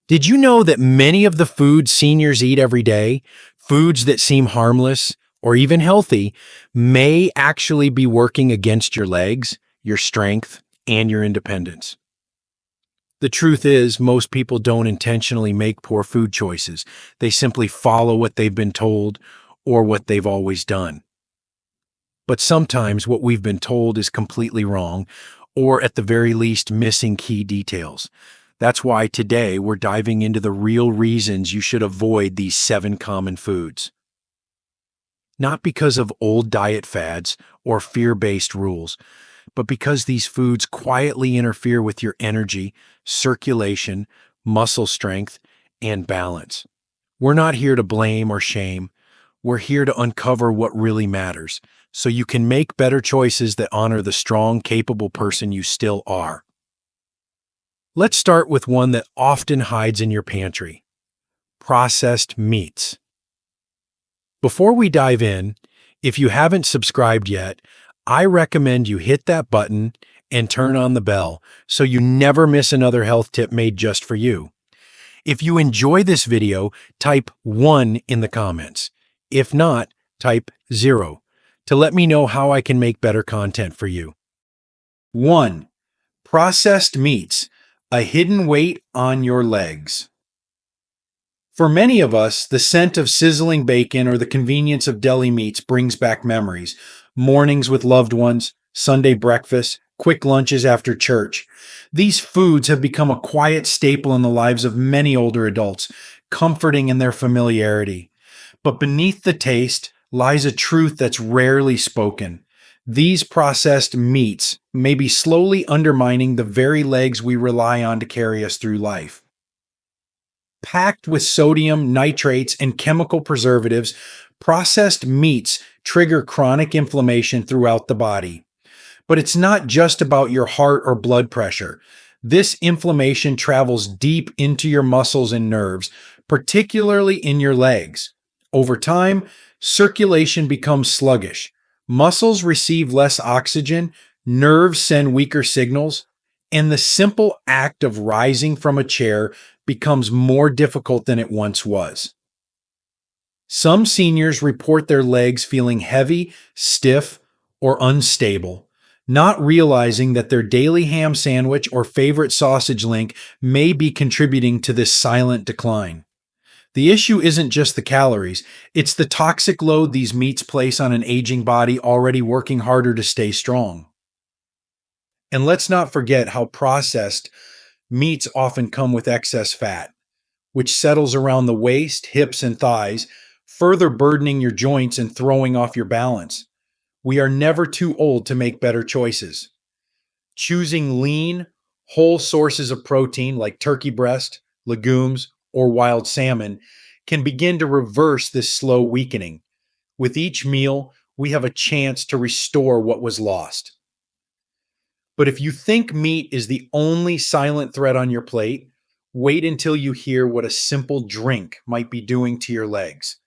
Did you know that many of the foods seniors eat every day, foods that seem harmless or even healthy, may actually be working against your legs, your strength, and your independence? The truth is, most people don't intentionally make poor food choices. They simply follow what they've been told or what they've always done. But sometimes what we've been told is completely wrong, or at the very least, missing key details. That's why today we're diving into the real reasons you should avoid these 7 common foods. Not because of old diet fads or fear-based rules, but because these foods quietly interfere with your energy, circulation, muscle strength, and balance. We're not here to blame or shame. We're here to uncover what really matters, so you can make better choices that honor the strong, capable person you still are. Let's start with one that often hides in your pantry: processed meats. Before we dive in, if you haven't subscribed yet, I recommend you hit that button and turn on the bell so you never miss another health tip made just for you. If you enjoy this video, type 1 in the comments. If not, type 0 to let me know how I can make better content for you. 1. Processed meats, a hidden weight on your legs. For many of us, the scent of sizzling bacon or the convenience of deli meats brings back memories. Mornings with loved ones, Sunday breakfast, quick lunches after church. These foods have become a quiet staple in the lives of many older adults, comforting in their familiarity. But beneath the taste lies a truth that's rarely spoken. These processed meats may be slowly undermining the very legs we rely on to carry us through life. Packed with sodium, nitrates, and chemical preservatives, processed meats trigger chronic inflammation throughout the body. But it's not just about your heart or blood pressure. This inflammation travels deep into your muscles and nerves, particularly in your legs. Over time, circulation becomes sluggish. Muscles receive less oxygen, nerves send weaker signals, and the simple act of rising from a chair becomes more difficult than it once was. Some seniors report their legs feeling heavy, stiff, or unstable, not realizing that their daily ham sandwich or favorite sausage link may be contributing to this silent decline. The issue isn't just the calories, it's the toxic load these meats place on an aging body already working harder to stay strong. And let's not forget how processed meats often come with excess fat, which settles around the waist, hips, and thighs, further burdening your joints and throwing off your balance. We are never too old to make better choices. Choosing lean, whole sources of protein like turkey breast, legumes, or wild salmon can begin to reverse this slow weakening. With each meal, we have a chance to restore what was lost. But if you think meat is the only silent threat on your plate, wait until you hear what a simple drink might be doing to your legs.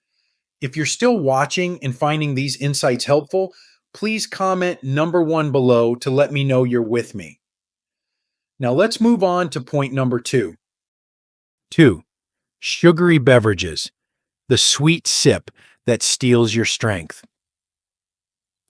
If you're still watching and finding these insights helpful, please comment number 1 below to let me know you're with me. Now let's move on to point number 2. 2. Sugary beverages, the sweet sip that steals your strength.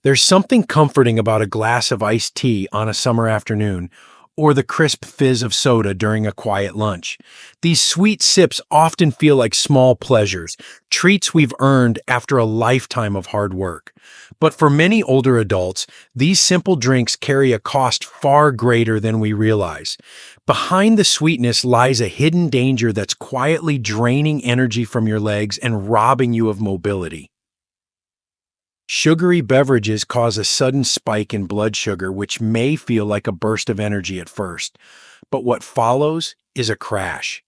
There's something comforting about a glass of iced tea on a summer afternoon, or the crisp fizz of soda during a quiet lunch. These sweet sips often feel like small pleasures, treats we've earned after a lifetime of hard work. But for many older adults, these simple drinks carry a cost far greater than we realize. Behind the sweetness lies a hidden danger that's quietly draining energy from your legs and robbing you of mobility. Sugary beverages cause a sudden spike in blood sugar, which may feel like a burst of energy at first, but what follows is a crash.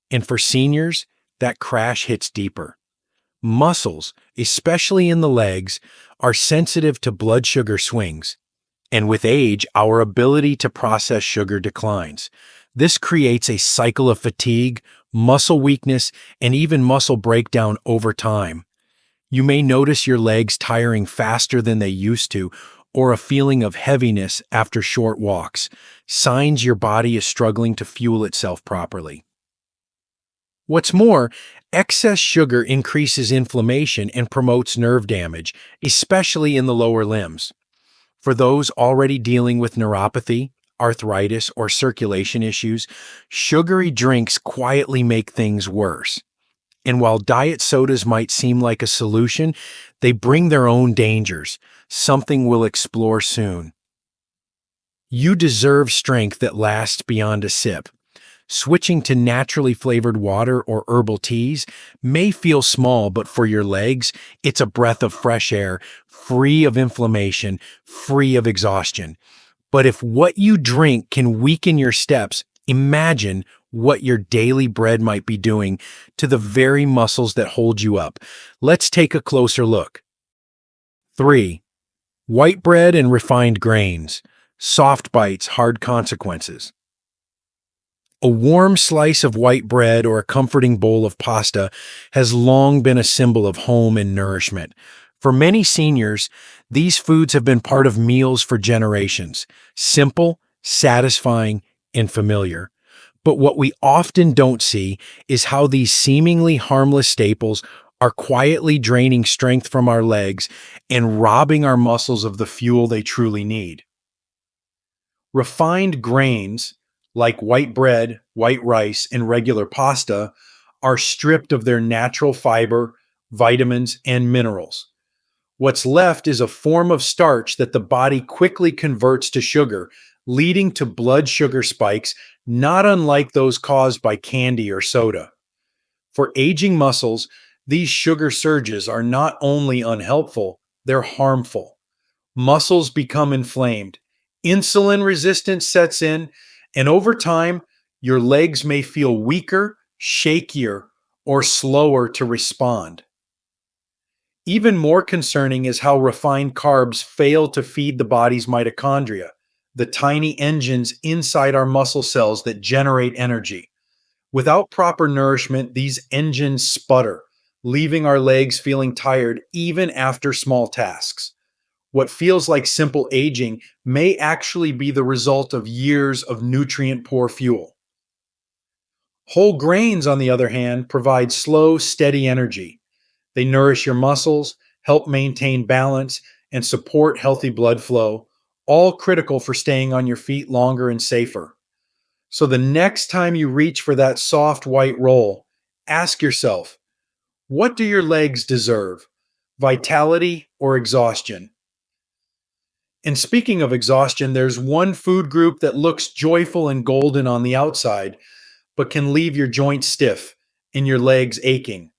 And for seniors, that crash hits deeper. Muscles, especially in the legs, are sensitive to blood sugar swings, and with age, our ability to process sugar declines. This creates a cycle of fatigue, muscle weakness, and even muscle breakdown over time. You may notice your legs tiring faster than they used to, or a feeling of heaviness after short walks, signs your body is struggling to fuel itself properly. What's more, excess sugar increases inflammation and promotes nerve damage, especially in the lower limbs. For those already dealing with neuropathy, arthritis, or circulation issues, sugary drinks quietly make things worse. And while diet sodas might seem like a solution, they bring their own dangers, something we'll explore soon. You deserve strength that lasts beyond a sip. Switching to naturally flavored water or herbal teas may feel small, but for your legs, it's a breath of fresh air, free of inflammation, free of exhaustion. But if what you drink can weaken your steps, imagine what your daily bread might be doing to the very muscles that hold you up. Let's take a closer look. 3. White bread and refined grains. Soft bites, hard consequences. A warm slice of white bread or a comforting bowl of pasta has long been a symbol of home and nourishment. For many seniors, these foods have been part of meals for generations, simple, satisfying, and familiar. But what we often don't see is how these seemingly harmless staples are quietly draining strength from our legs and robbing our muscles of the fuel they truly need. Refined grains, like white bread, white rice, and regular pasta, are stripped of their natural fiber, vitamins, and minerals. What's left is a form of starch that the body quickly converts to sugar, leading to blood sugar spikes not unlike those caused by candy or soda. For aging muscles, these sugar surges are not only unhelpful, they're harmful. Muscles become inflamed, insulin resistance sets in, and over time, your legs may feel weaker, shakier, or slower to respond. Even more concerning is how refined carbs fail to feed the body's mitochondria, the tiny engines inside our muscle cells that generate energy. Without proper nourishment, these engines sputter, leaving our legs feeling tired even after small tasks. What feels like simple aging may actually be the result of years of nutrient-poor fuel. Whole grains, on the other hand, provide slow, steady energy. They nourish your muscles, help maintain balance, and support healthy blood flow, all critical for staying on your feet longer and safer. So the next time you reach for that soft white roll, ask yourself, what do your legs deserve? Vitality or exhaustion? And speaking of exhaustion, there's one food group that looks joyful and golden on the outside, but can leave your joints stiff and your legs aching.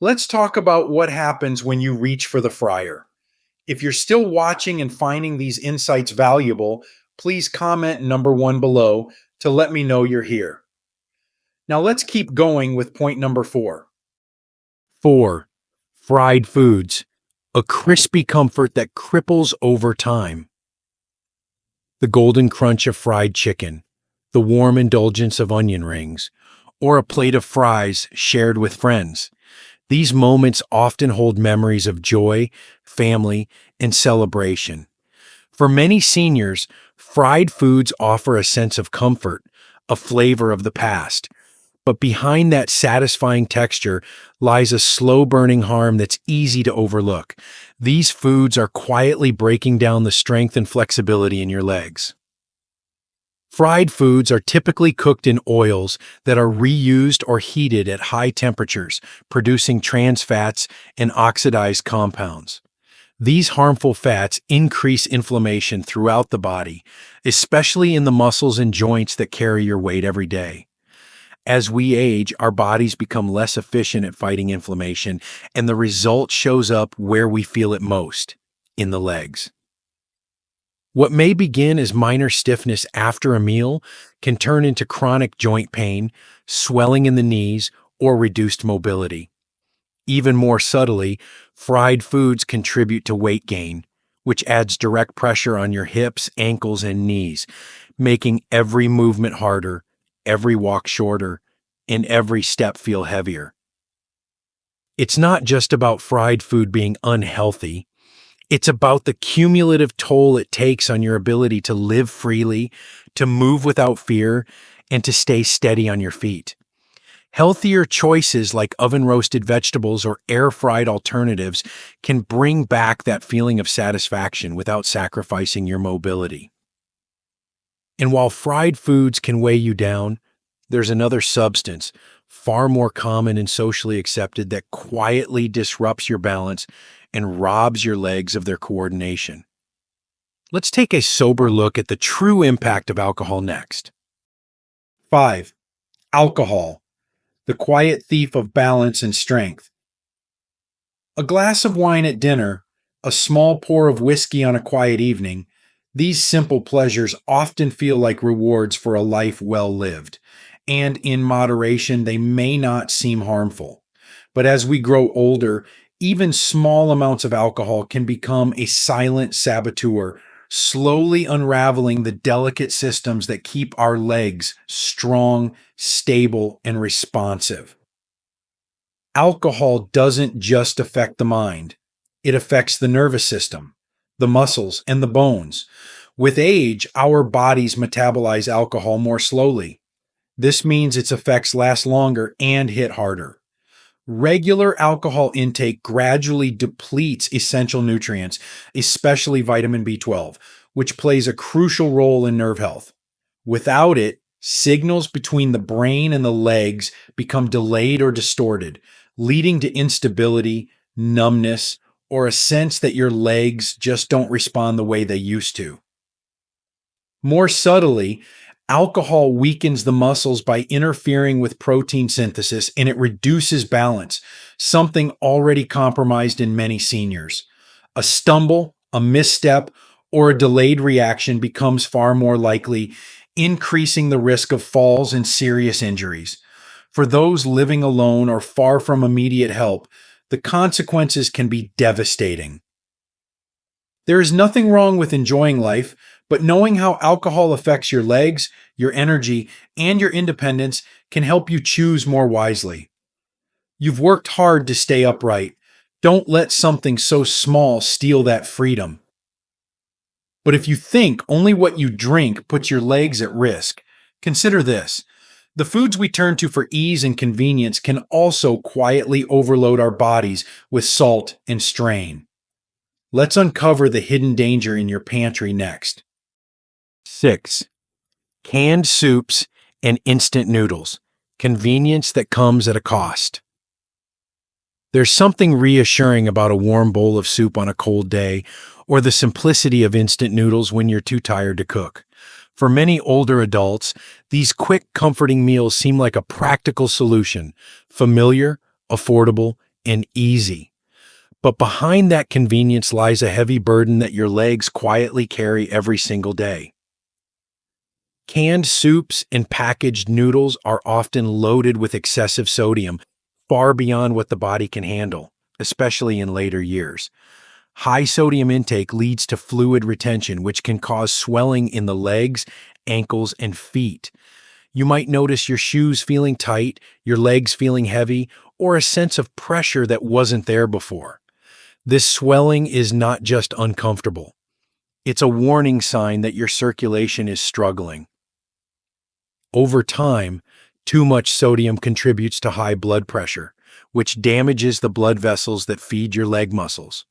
Let's talk about what happens when you reach for the fryer. If you're still watching and finding these insights valuable, please comment number 1 below to let me know you're here. Now let's keep going with point number 4. 4. Fried foods. A crispy comfort that cripples over time. The golden crunch of fried chicken, the warm indulgence of onion rings, or a plate of fries shared with friends. These moments often hold memories of joy, family, and celebration. For many seniors, fried foods offer a sense of comfort, a flavor of the past. But behind that satisfying texture lies a slow-burning harm that's easy to overlook. These foods are quietly breaking down the strength and flexibility in your legs. Fried foods are typically cooked in oils that are reused or heated at high temperatures, producing trans fats and oxidized compounds. These harmful fats increase inflammation throughout the body, especially in the muscles and joints that carry your weight every day. As we age, our bodies become less efficient at fighting inflammation, and the result shows up where we feel it most, in the legs. What may begin as minor stiffness after a meal can turn into chronic joint pain, swelling in the knees, or reduced mobility. Even more subtly, fried foods contribute to weight gain, which adds direct pressure on your hips, ankles, and knees, making every movement harder, every walk shorter, and every step feel heavier. It's not just about fried food being unhealthy. It's about the cumulative toll it takes on your ability to live freely, to move without fear, and to stay steady on your feet. Healthier choices like oven-roasted vegetables or air-fried alternatives can bring back that feeling of satisfaction without sacrificing your mobility. And while fried foods can weigh you down, there's another substance, far more common and socially accepted, that quietly disrupts your balance and robs your legs of their coordination. Let's take a sober look at the true impact of alcohol next. 5. Alcohol, the quiet thief of balance and strength. A glass of wine at dinner, a small pour of whiskey on a quiet evening, these simple pleasures often feel like rewards for a life well lived, and in moderation, they may not seem harmful. But as we grow older, even small amounts of alcohol can become a silent saboteur, slowly unraveling the delicate systems that keep our legs strong, stable, and responsive. Alcohol doesn't just affect the mind, it affects the nervous system, the muscles, and the bones. With age, our bodies metabolize alcohol more slowly. This means its effects last longer and hit harder. Regular alcohol intake gradually depletes essential nutrients, especially vitamin B12, which plays a crucial role in nerve health. Without it, signals between the brain and the legs become delayed or distorted, leading to instability, numbness, or a sense that your legs just don't respond the way they used to. More subtly, alcohol weakens the muscles by interfering with protein synthesis, and it reduces balance, something already compromised in many seniors. A stumble, a misstep, or a delayed reaction becomes far more likely, increasing the risk of falls and serious injuries. For those living alone or far from immediate help, the consequences can be devastating. There is nothing wrong with enjoying life, but knowing how alcohol affects your legs, your energy, and your independence can help you choose more wisely. You've worked hard to stay upright. Don't let something so small steal that freedom. But if you think only what you drink puts your legs at risk, consider this. The foods we turn to for ease and convenience can also quietly overload our bodies with salt and strain. Let's uncover the hidden danger in your pantry next. 6. Canned soups and instant noodles. Convenience that comes at a cost. There's something reassuring about a warm bowl of soup on a cold day, or the simplicity of instant noodles when you're too tired to cook. For many older adults, these quick, comforting meals seem like a practical solution, familiar, affordable, and easy. But behind that convenience lies a heavy burden that your legs quietly carry every single day. Canned soups and packaged noodles are often loaded with excessive sodium, far beyond what the body can handle, especially in later years. High sodium intake leads to fluid retention, which can cause swelling in the legs, ankles, and feet. You might notice your shoes feeling tight, your legs feeling heavy, or a sense of pressure that wasn't there before. This swelling is not just uncomfortable. It's a warning sign that your circulation is struggling. Over time, too much sodium contributes to high blood pressure, which damages the blood vessels that feed your leg muscles.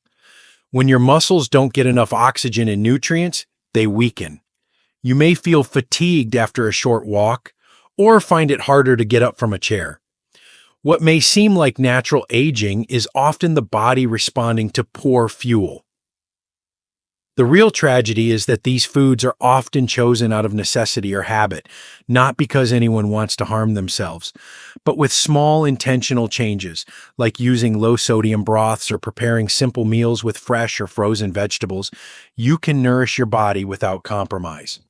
When your muscles don't get enough oxygen and nutrients, they weaken. You may feel fatigued after a short walk, or find it harder to get up from a chair. What may seem like natural aging is often the body responding to poor fuel. The real tragedy is that these foods are often chosen out of necessity or habit, not because anyone wants to harm themselves. But with small intentional changes, like using low-sodium broths or preparing simple meals with fresh or frozen vegetables, you can nourish your body without compromise.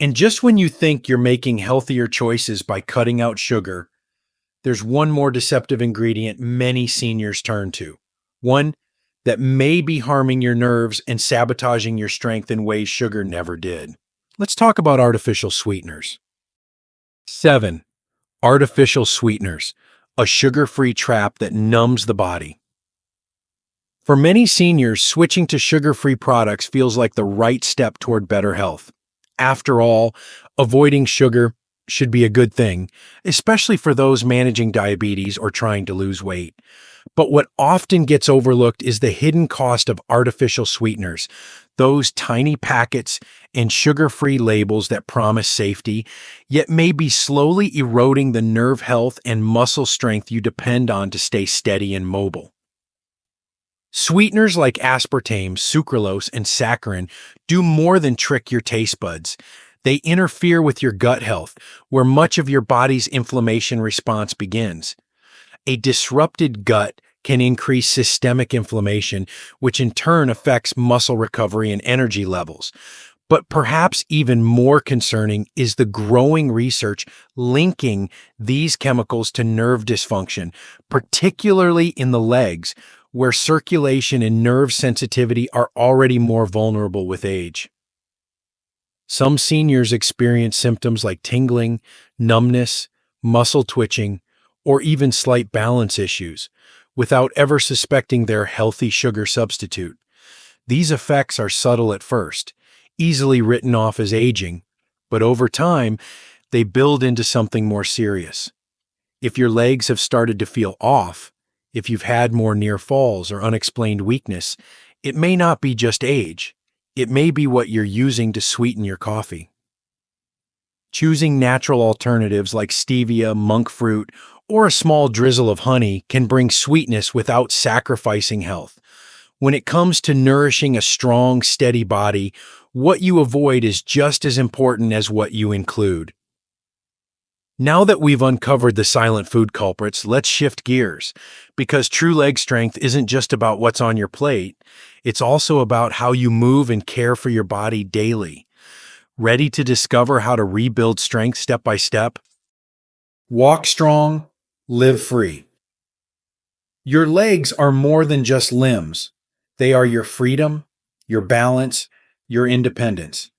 And just when you think you're making healthier choices by cutting out sugar, there's one more deceptive ingredient many seniors turn to. One that may be harming your nerves and sabotaging your strength in ways sugar never did. Let's talk about artificial sweeteners. 7. Artificial sweeteners, a sugar-free trap that numbs the body. For many seniors, switching to sugar-free products feels like the right step toward better health. After all, avoiding sugar should be a good thing, especially for those managing diabetes or trying to lose weight. But what often gets overlooked is the hidden cost of artificial sweeteners, those tiny packets and sugar-free labels that promise safety, yet may be slowly eroding the nerve health and muscle strength you depend on to stay steady and mobile. Sweeteners like aspartame, sucralose, and saccharin do more than trick your taste buds. They interfere with your gut health, where much of your body's inflammation response begins. A disrupted gut can increase systemic inflammation, which in turn affects muscle recovery and energy levels. But perhaps even more concerning is the growing research linking these chemicals to nerve dysfunction, particularly in the legs, where circulation and nerve sensitivity are already more vulnerable with age. Some seniors experience symptoms like tingling, numbness, muscle twitching, or even slight balance issues, without ever suspecting their healthy sugar substitute. These effects are subtle at first, easily written off as aging, but over time, they build into something more serious. If your legs have started to feel off, if you've had more near falls or unexplained weakness, it may not be just age. It may be what you're using to sweeten your coffee. Choosing natural alternatives like stevia, monk fruit, or a small drizzle of honey can bring sweetness without sacrificing health. When it comes to nourishing a strong, steady body, what you avoid is just as important as what you include. Now that we've uncovered the silent food culprits, let's shift gears, because true leg strength isn't just about what's on your plate, it's also about how you move and care for your body daily. Ready to discover how to rebuild strength step by step? Walk strong, live free. Your legs are more than just limbs. They are your freedom, your balance, your independence.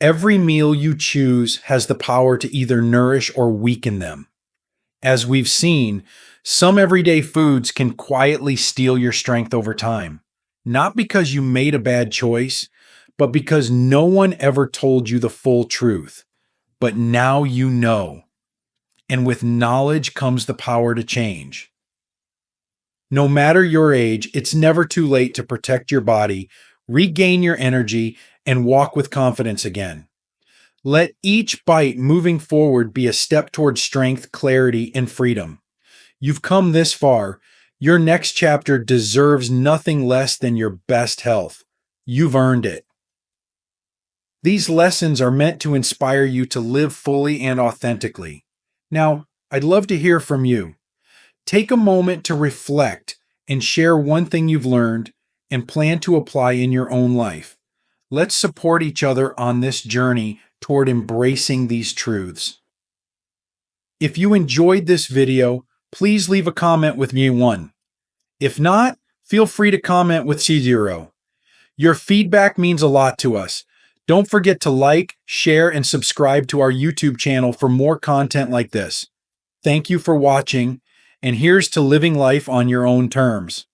Every meal you choose has the power to either nourish or weaken them. As we've seen, some everyday foods can quietly steal your strength over time, not because you made a bad choice, but because no one ever told you the full truth. But now you know. And with knowledge comes the power to change. No matter your age, it's never too late to protect your body, regain your energy, and walk with confidence again. Let each bite moving forward be a step towards strength, clarity, and freedom. You've come this far. Your next chapter deserves nothing less than your best health. You've earned it. These lessons are meant to inspire you to live fully and authentically. Now, I'd love to hear from you. Take a moment to reflect and share one thing you've learned and plan to apply in your own life. Let's support each other on this journey toward embracing these truths. If you enjoyed this video, please leave a comment with me 1. If not, feel free to comment with C0. Your feedback means a lot to us. Don't forget to like, share, and subscribe to our YouTube channel for more content like this. Thank you for watching, and here's to living life on your own terms.